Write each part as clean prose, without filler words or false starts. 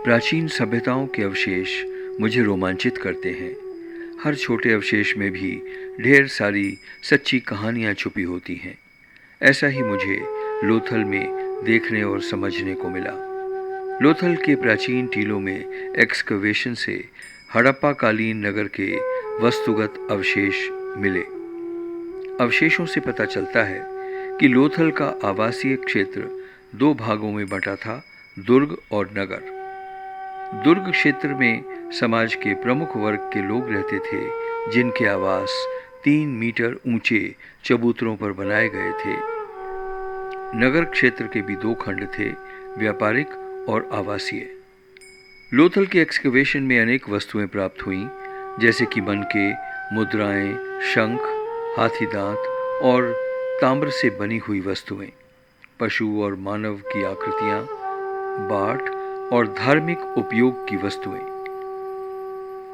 प्राचीन सभ्यताओं के अवशेष मुझे रोमांचित करते हैं। हर छोटे अवशेष में भी ढेर सारी सच्ची कहानियाँ छुपी होती हैं। ऐसा ही मुझे लोथल में देखने और समझने को मिला। लोथल के प्राचीन टीलों में एक्सकवेशन से हड़प्पा कालीन नगर के वस्तुगत अवशेष मिले। अवशेषों से पता चलता है कि लोथल का आवासीय क्षेत्र 2 भागों में बंटा था, दुर्ग और नगर। दुर्ग क्षेत्र में समाज के प्रमुख वर्ग के लोग रहते थे, जिनके आवास 3 मीटर ऊंचे चबूतरों पर बनाए गए थे। नगर क्षेत्र के भी 2 खंड थे, व्यापारिक और आवासीय। लोथल के एक्सकवेशन में अनेक वस्तुएं प्राप्त हुईं, जैसे कि मनके, मुद्राएं, शंख, हाथी दांत और ताम्र से बनी हुई वस्तुएं, पशु और मानव की आकृतियां, बाट और धार्मिक उपयोग की वस्तुएं।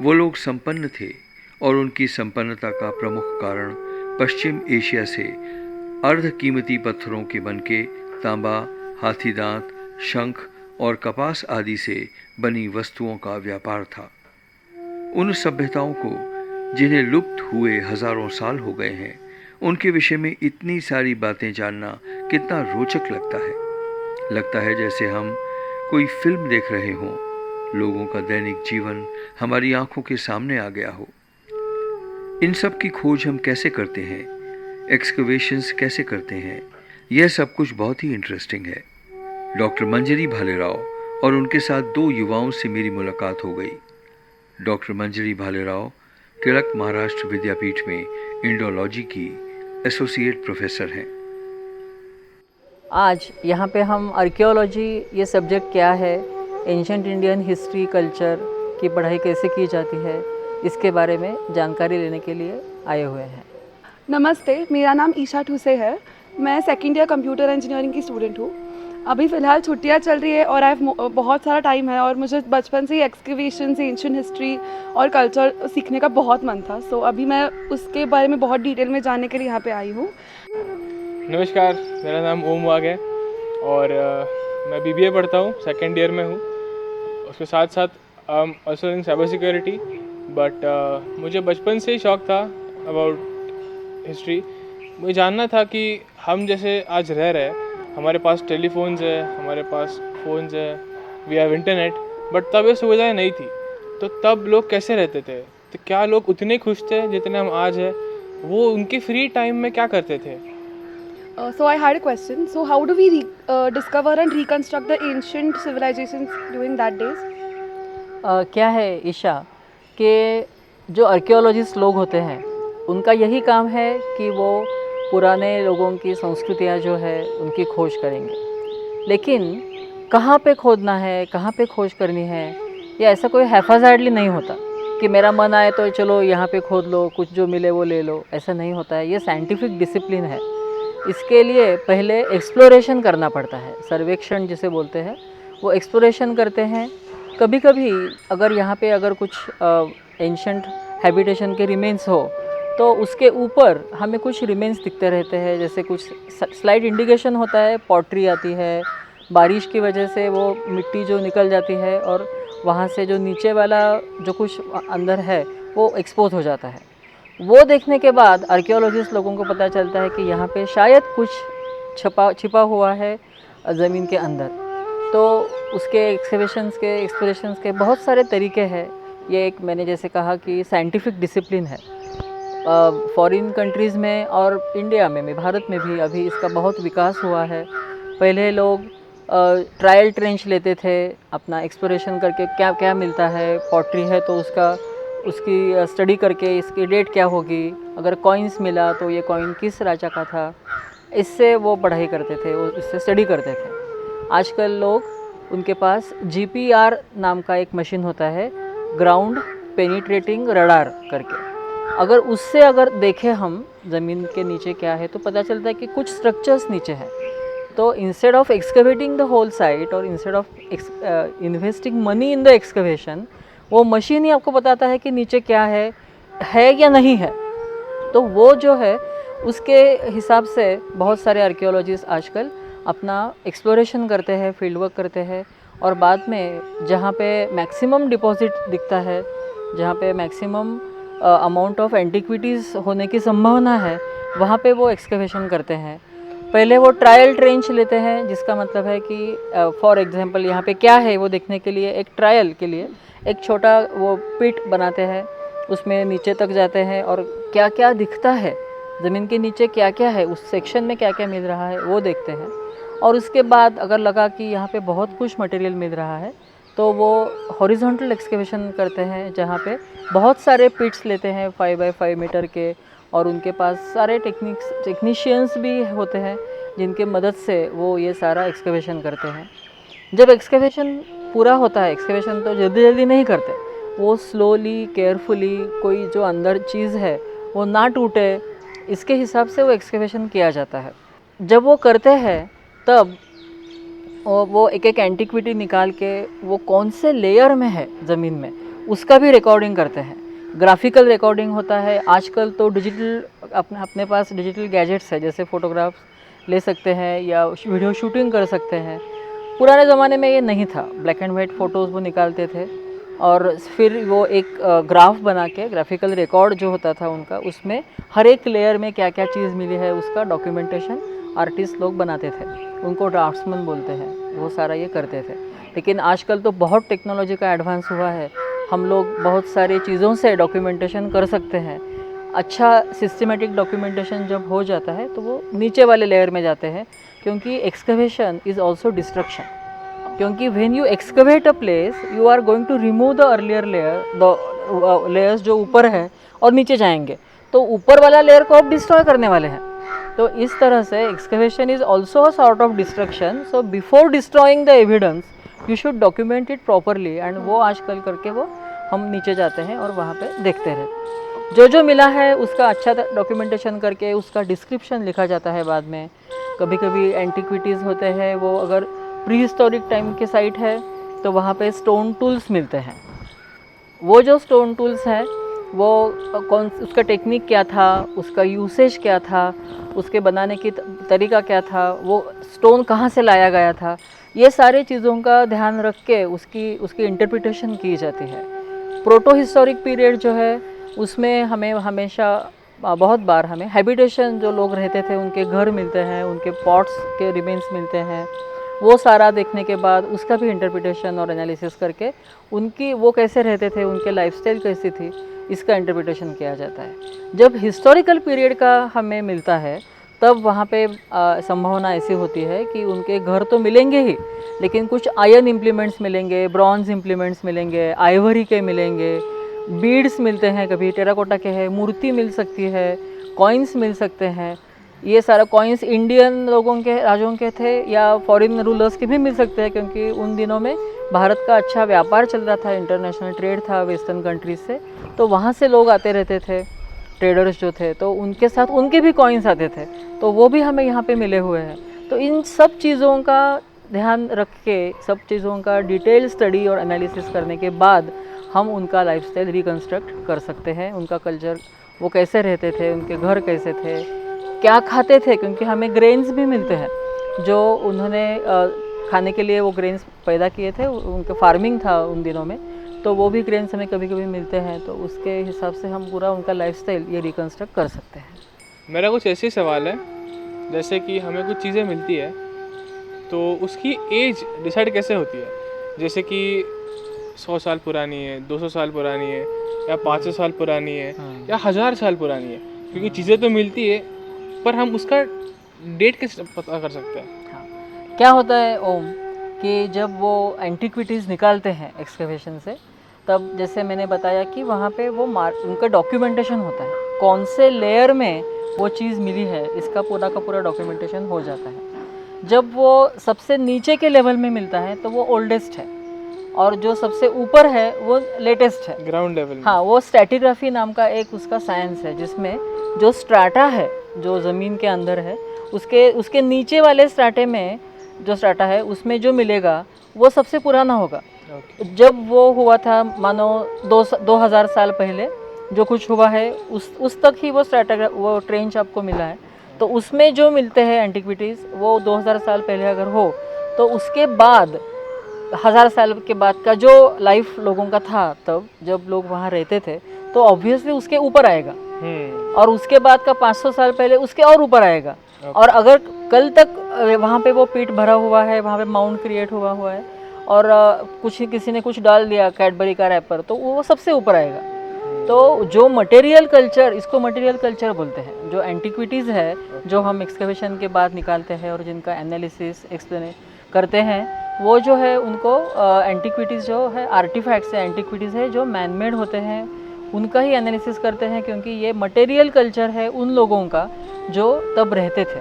वो लोग संपन्न थे और उनकी संपन्नता का प्रमुख कारण पश्चिम एशिया से अर्ध कीमती पत्थरों के बनके, तांबा, हाथी दांत, शंख और कपास आदि से बनी वस्तुओं का व्यापार था। उन सभ्यताओं को जिन्हें लुप्त हुए हजारों साल हो गए हैं, उनके विषय में इतनी सारी बातें जानना कितना रोचक लगता है जैसे हम कोई फिल्म देख रहे हों। लोगों का दैनिक जीवन हमारी आंखों के सामने आ गया हो। इन सब की खोज हम कैसे करते हैं, एक्सकवेशंस कैसे करते हैं, यह सब कुछ बहुत ही इंटरेस्टिंग है। डॉक्टर मंजरी भालेराव और उनके साथ 2 युवाओं से मेरी मुलाकात हो गई। डॉक्टर मंजरी भालेराव तिलक महाराष्ट्र विद्यापीठ में इंडोलॉजी की एसोसिएट प्रोफेसर हैं। आज यहाँ पे हम आर्कियोलॉजी, ये सब्जेक्ट क्या है, एंशंट इंडियन हिस्ट्री कल्चर की पढ़ाई कैसे की जाती है, इसके बारे में जानकारी लेने के लिए आए हुए हैं। नमस्ते, मेरा नाम ईशा ठुसे है। मैं सेकेंड ईयर कंप्यूटर इंजीनियरिंग की स्टूडेंट हूँ। अभी फ़िलहाल छुट्टियाँ चल रही है और बहुत सारा टाइम है और मुझे बचपन से ही एक्सकवेशन से एंशिएंट हिस्ट्री और कल्चर सीखने का बहुत मन था। सो अभी मैं उसके बारे में बहुत डिटेल में जानने के लिए यहाँ पे आई हूँ। नमस्कार, मेरा नाम ओम वाघ है और मैं BBA पढ़ता हूँ, सेकेंड ईयर में हूँ। उसके साथ साथ also in cyber security. But मुझे बचपन से ही शौक़ था अबाउट हिस्ट्री। मुझे जानना था कि हम जैसे आज रह रहे हैं, हमारे पास टेलीफोन्स है, हमारे पास फ़ोन्स है, वी हैव इंटरनेट, बट तब ये सुविधाएं नहीं थी। तो तब लोग कैसे रहते थे? तो क्या लोग उतने खुश थे जितने हम आज हैं? वो उनके फ्री टाइम में क्या करते थे? So I had a question. So how do we discover and reconstruct the ancient civilizations during that days? क्या है ईशा, कि जो आर्कियोलॉजिस्ट लोग होते हैं, उनका यही काम है कि वो पुराने लोगों की संस्कृतियाँ जो है उनकी खोज करेंगे। लेकिन कहाँ पे खोदना है, कहाँ पे खोज करनी है, ये ऐसा कोई हैफाजार्डली नहीं होता कि मेरा मन आए तो चलो यहाँ पे खोद लो, कुछ जो मिले वो ले लो। ऐसा नहीं होता है। ये साइंटिफिक डिसिप्लिन है। इसके लिए पहले एक्सप्लोरेशन करना पड़ता है, सर्वेक्षण जिसे बोलते हैं, वो एक्सप्लोरेशन करते हैं। कभी कभी अगर यहाँ पे अगर कुछ एंशंट हैबिटेशन के रिमेन्स हो तो उसके ऊपर हमें कुछ रिमेन्स दिखते रहते हैं, जैसे कुछ स्लाइड इंडिकेशन होता है, पॉटरी आती है, बारिश की वजह से वो मिट्टी जो निकल जाती है और वहाँ से जो नीचे वाला जो कुछ अंदर है वो एक्सपोज हो जाता है। वो देखने के बाद आर्कियोलॉजिस्ट लोगों को पता चलता है कि यहाँ पे शायद कुछ छिपा हुआ है ज़मीन के अंदर। तो उसके एक्सप्लोरेशंस के बहुत सारे तरीके हैं। ये एक मैंने जैसे कहा कि साइंटिफिक डिसिप्लिन है। फॉरेन कंट्रीज़ में और इंडिया में भी, भारत में भी अभी इसका बहुत विकास हुआ है। पहले लोग ट्रायल ट्रेंच लेते थे, अपना एक्सप्लोरेशन करके क्या क्या मिलता है, पॉटरी है तो उसकी स्टडी करके इसकी डेट क्या होगी, अगर कॉइन्स मिला तो ये कॉइन किस राजा का था, इससे वो पढ़ाई करते थे, वो इससे स्टडी करते थे। आजकल लोग उनके पास GPR नाम का एक मशीन होता है, ग्राउंड पेनिट्रेटिंग रडार करके। अगर उससे अगर देखें हम ज़मीन के नीचे क्या है तो पता चलता है कि कुछ स्ट्रक्चर्स नीचे हैं। तो instead of excavating the whole site और instead of investing money in the excavation, वो मशीन ही आपको बताता है कि नीचे क्या है या नहीं है। तो वो जो है उसके हिसाब से बहुत सारे आर्कियोलॉजिस्ट आजकल अपना एक्सप्लोरेशन करते हैं, फील्ड वर्क करते हैं और बाद में जहाँ पे मैक्सिमम डिपॉजिट दिखता है, जहाँ पे मैक्सिमम अमाउंट ऑफ एंटिक्विटीज़ होने की संभावना है, वहाँ पे वो एक्सकवेशन करते हैं। पहले वो ट्रायल ट्रेंच लेते हैं, जिसका मतलब है कि फॉर एग्जांपल यहाँ पे क्या है वो देखने के लिए एक ट्रायल के लिए एक छोटा वो पिट बनाते हैं, उसमें नीचे तक जाते हैं और क्या क्या दिखता है, ज़मीन के नीचे क्या क्या है, उस सेक्शन में क्या क्या मिल रहा है वो देखते हैं। और उसके बाद अगर लगा कि यहाँ पे बहुत कुछ मटेरियल मिल रहा है तो वो हॉरिजॉन्टल एक्सकवेशन करते हैं, जहाँ पे बहुत सारे पिट्स लेते हैं 5 बाई 5 मीटर के, और उनके पास सारे टेक्नीशियंस भी होते हैं जिनके मदद से वो ये सारा एक्सकवेशन करते हैं। जब एक्सकवेशन पूरा होता है, एक्सकवेशन तो जल्दी जल्दी नहीं करते, वो स्लोली केयरफुली कोई जो अंदर चीज़ है वो ना टूटे, इसके हिसाब से वो एक्सकवेशन किया जाता है। जब वो करते हैं तब वो एक एक एंटिक्विटी निकाल के वो कौन से लेयर में है ज़मीन में उसका भी रिकॉर्डिंग करते हैं। ग्राफिकल रिकॉर्डिंग होता है। आजकल तो डिजिटल अपने पास डिजिटल गैजेट्स है, जैसे फ़ोटोग्राफ्स ले सकते हैं या वीडियो शूटिंग कर सकते हैं। पुराने ज़माने में ये नहीं था, ब्लैक एंड वाइट फ़ोटोज़ वो निकालते थे और फिर वो एक ग्राफ बना के, ग्राफिकल रिकॉर्ड जो होता था उनका, उसमें हर एक लेयर में क्या क्या चीज़ मिली है उसका डॉक्यूमेंटेशन आर्टिस्ट लोग बनाते थे, उनको ड्राफ्ट्समैन बोलते हैं, वो सारा ये करते थे। लेकिन आजकल तो बहुत टेक्नोलॉजी का एडवांस हुआ है, हम लोग बहुत सारी चीज़ों से डॉक्यूमेंटेशन कर सकते हैं। अच्छा सिस्टमेटिक डॉक्यूमेंटेशन जब हो जाता है तो वो नीचे वाले लेयर में जाते हैं, क्योंकि एक्सकवेशन इज़ ऑल्सो डिस्ट्रक्शन। क्योंकि when you excavate a place you are going to remove the earlier layer, the layers जो ऊपर है और नीचे जाएंगे, तो ऊपर वाला लेयर को आप डिस्ट्रॉय करने वाले हैं। तो इस तरह से excavation is also a sort of destruction. So before destroying the evidence you should document it properly, and वो आजकल करके वो हम नीचे जाते हैं और वहाँ पे देखते रहते। जो जो मिला है उसका अच्छा डॉक्यूमेंटेशन करके उसका डिस्क्रिप्शन लिखा जाता है बाद में। कभी कभी एंटिक्विटीज़ होते हैं, वो अगर प्री हिस्टोरिक टाइम के साइट है तो वहाँ पे स्टोन टूल्स मिलते हैं। वो जो स्टोन टूल्स हैं वो उसका टेक्निक क्या था, उसका यूसेज क्या था, उसके बनाने की तरीका क्या था, वो स्टोन कहाँ से लाया गया था, ये सारी चीज़ों का ध्यान रख के उसकी इंटरप्रिटेशन की जाती है। प्रोटो हिस्टोरिक पीरियड जो है उसमें हमें हमेशा बहुत बार हमें हैबिटेशन, जो लोग रहते थे उनके घर मिलते हैं, उनके पॉट्स के रिमेन्स मिलते हैं। वो सारा देखने के बाद उसका भी इंटरप्रिटेशन और एनालिसिस करके उनकी वो कैसे रहते थे, उनके लाइफस्टाइल कैसी थी, इसका इंटरप्रिटेशन किया जाता है। जब हिस्टोरिकल पीरियड का हमें मिलता है तब वहाँ पे संभावना ऐसी होती है कि उनके घर तो मिलेंगे ही, लेकिन कुछ आयरन इम्प्लीमेंट्स मिलेंगे, ब्रॉन्ज इम्प्लीमेंट्स मिलेंगे, आइवरी के मिलेंगे, बीड्स मिलते हैं, कभी टेराकोटा के हैं, मूर्ति मिल सकती है, कॉइन्स मिल सकते हैं। ये सारा कॉइन्स इंडियन लोगों के, राजों के थे या फॉरेन रूलर्स के भी मिल सकते हैं, क्योंकि उन दिनों में भारत का अच्छा व्यापार चल रहा था, इंटरनेशनल ट्रेड था वेस्टर्न कंट्रीज से, तो वहाँ से लोग आते रहते थे, ट्रेडर्स जो थे, तो उनके साथ उनके भी कॉइन्स आते थे, तो वो भी हमें यहाँ पे मिले हुए हैं। तो इन सब चीज़ों का ध्यान रख के, सब चीज़ों का डिटेल स्टडी और एनालिसिस करने के बाद हम उनका लाइफस्टाइल रिकंस्ट्रक्ट कर सकते हैं, उनका कल्चर, वो कैसे रहते थे, उनके घर कैसे थे, क्या खाते थे, क्योंकि हमें ग्रेन्स भी मिलते हैं जो उन्होंने खाने के लिए वो ग्रेन्स पैदा किए थे, उनके फार्मिंग था उन दिनों में, तो वो भी ग्रेन्स हमें कभी कभी मिलते हैं। तो उसके हिसाब से हम पूरा उनका लाइफस्टाइल ये रिकंस्ट्रक्ट कर सकते हैं। मेरा कुछ ऐसे सवाल है, जैसे कि हमें कुछ चीज़ें मिलती है तो उसकी एज डिसाइड कैसे होती है? जैसे कि 100 साल पुरानी है, 200 साल पुरानी है, या 500 साल पुरानी है, या 1000 साल पुरानी है, क्योंकि चीज़ें तो मिलती है पर हम उसका डेट कैसे पता कर सकते हैं? हाँ, क्या होता है ओम कि जब वो एंटिक्विटीज़ निकालते हैं एक्सकवेशन से, तब जैसे मैंने बताया कि वहाँ पे वो उनका डॉक्यूमेंटेशन होता है, कौन से लेयर में वो चीज़ मिली है, इसका पूरा का पूरा डॉक्यूमेंटेशन हो जाता है। जब वो सबसे नीचे के लेवल में मिलता है तो वो ओल्डेस्ट है, और जो सबसे ऊपर है वो लेटेस्ट है, ग्राउंड लेवल में। हाँ, वो स्ट्रैटिग्राफी नाम का एक उसका साइंस है, जिसमें जो स्ट्राटा है, जो ज़मीन के अंदर है, उसके नीचे वाले स्ट्राटे में जो स्ट्राटा है उसमें जो मिलेगा वो सबसे पुराना होगा। जब वो हुआ था, मानो 2000 साल पहले जो कुछ हुआ है उस तक ही वो ट्रेंच आपको मिला है, तो उसमें जो मिलते हैं एंटिक्विटीज़ वो 2000 साल पहले अगर हो, तो उसके बाद 1000 साल के बाद का जो लाइफ लोगों का था तब जब लोग वहाँ रहते थे, तो ऑब्वियसली उसके ऊपर आएगा, और उसके बाद का 500 साल पहले उसके और ऊपर आएगा। और अगर कल तक वहाँ पे वो पीट भरा हुआ है, वहाँ पे माउंट क्रिएट हुआ है, और कुछ किसी ने कुछ डाल दिया कैडबरी का रैपर, तो वो सबसे ऊपर आएगा। तो जो मटेरियल कल्चर, इसको मटेरियल कल्चर बोलते हैं, जो एंटिक्विटीज़ है, जो हम एक्सकवेशन के बाद निकालते हैं और जिनका एनालिसिस एक्सप्लेन करते हैं, वो जो है उनको एंटिक्विटीज़ जो है, आर्टिफैक्ट्स है, एंटिक्विटीज़ है जो मैन मेड होते हैं, उनका ही एनालिसिस करते हैं, क्योंकि ये मटेरियल कल्चर है उन लोगों का जो तब रहते थे।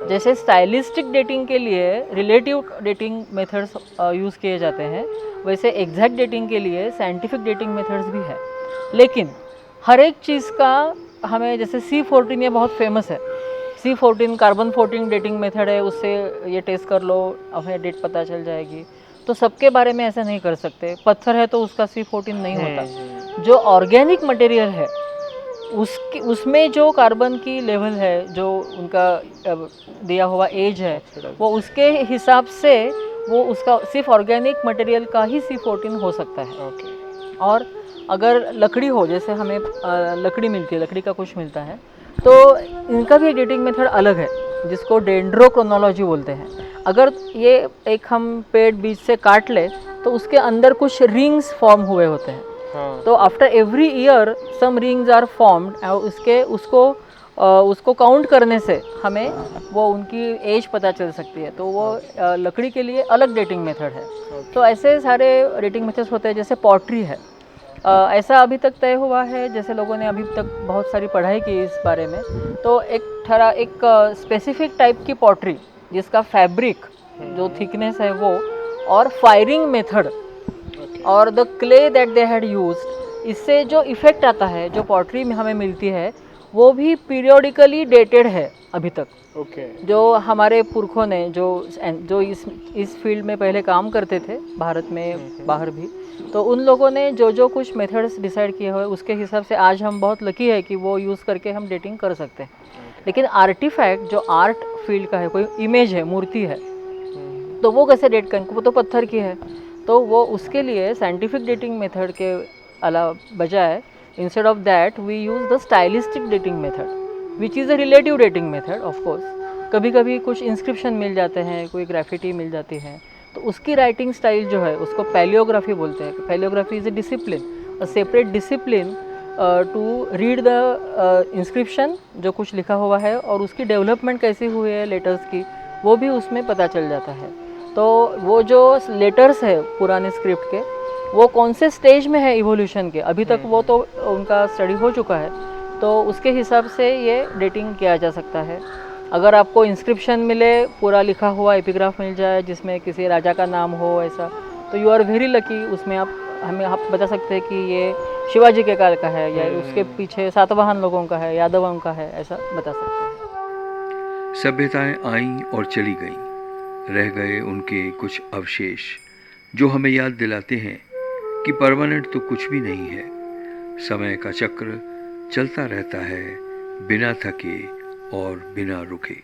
जैसे स्टाइलिस्टिक डेटिंग के लिए रिलेटिव डेटिंग मेथड्स यूज़ किए जाते हैं, वैसे एग्जैक्ट डेटिंग के लिए साइंटिफिक डेटिंग मेथड्स भी है। लेकिन हर एक चीज़ का हमें, जैसे C14 ये बहुत फेमस है, C14 कार्बन 14 डेटिंग मेथड है, उससे ये टेस्ट कर लो, हमें डेट पता चल जाएगी। तो सबके बारे में ऐसा नहीं कर सकते। पत्थर है तो उसका C14 नहीं होता। जो ऑर्गेनिक मटेरियल है उसमें जो कार्बन की लेवल है, जो उनका दिया हुआ एज है, वो उसके हिसाब से वो उसका सिर्फ ऑर्गेनिक मटेरियल का ही C14 हो सकता है। और अगर लकड़ी हो, जैसे हमें लकड़ी मिलती है, लकड़ी का कुछ मिलता है, तो इनका भी डेटिंग मेथड अलग है, जिसको डेंड्रोक्रोनोलॉजी बोलते हैं। अगर ये एक हम पेड़ बीच से काट ले तो उसके अंदर कुछ रिंग्स फॉर्म हुए होते हैं। तो after every year some rings are formed, और उसको काउंट करने से हमें वो उनकी एज पता चल सकती है। तो वो लकड़ी के लिए अलग डेटिंग मेथड है। तो ऐसे सारे डेटिंग मेथड्स होते हैं। जैसे पॉटरी है, ऐसा अभी तक तय हुआ है, जैसे लोगों ने अभी तक बहुत सारी पढ़ाई की इस बारे में, तो एक स्पेसिफिक टाइप की पॉटरी जिसका फैब्रिक जो थिकनेस है वो, और फायरिंग मेथड और the clay that they had used, इससे जो इफ़ेक्ट आता है, जो पॉटरी में हमें मिलती है, वो भी पीरियोडिकली डेटेड है अभी तक। जो हमारे पुरखों ने जो इस फील्ड में पहले काम करते थे, भारत में बाहर भी, तो उन लोगों ने जो कुछ मेथड्स डिसाइड किए हुए, उसके हिसाब से आज हम बहुत लकी है कि वो यूज़ करके हम डेटिंग कर सकते हैं। लेकिन आर्टिफैक्ट जो आर्ट फील्ड का है, कोई इमेज है, मूर्ति है, तो वो कैसे डेट करेंगे? वो तो पत्थर की है। तो वो उसके लिए साइंटिफिक डेटिंग मेथड के अलावा बजाय, instead of that we use the stylistic dating method, which is a relative dating method. Of course कभी कभी कुछ इंस्क्रिप्शन मिल जाते हैं, कोई ग्राफिटी मिल जाती है, तो उसकी राइटिंग स्टाइल जो है उसको पैलियोग्राफी बोलते हैं। Palaeography is a discipline, a separate discipline to read the inscription, जो कुछ लिखा हुआ है, और उसकी डेवलपमेंट कैसी हुई है लेटर्स की, वो भी उसमें पता चल जाता है। तो वो जो लेटर्स है पुराने स्क्रिप्ट के, वो कौन से स्टेज में है इवोल्यूशन के, अभी तक वो तो उनका स्टडी हो चुका है, तो उसके हिसाब से ये डेटिंग किया जा सकता है। अगर आपको इंस्क्रिप्शन मिले, पूरा लिखा हुआ एपिग्राफ मिल जाए जिसमें किसी राजा का नाम हो ऐसा, तो यू आर वेरी लकी। उसमें आप बता सकते हैं कि ये शिवाजी के काल का है, या उसके पीछे सातवाहन लोगों का है, यादवों का है, ऐसा बता सकते हैं। सभ्यताएं आईं और चली गईं, रह गए उनके कुछ अवशेष, जो हमें याद दिलाते हैं कि परमानेंट तो कुछ भी नहीं है। समय का चक्र चलता रहता है, बिना थके और बिना रुके।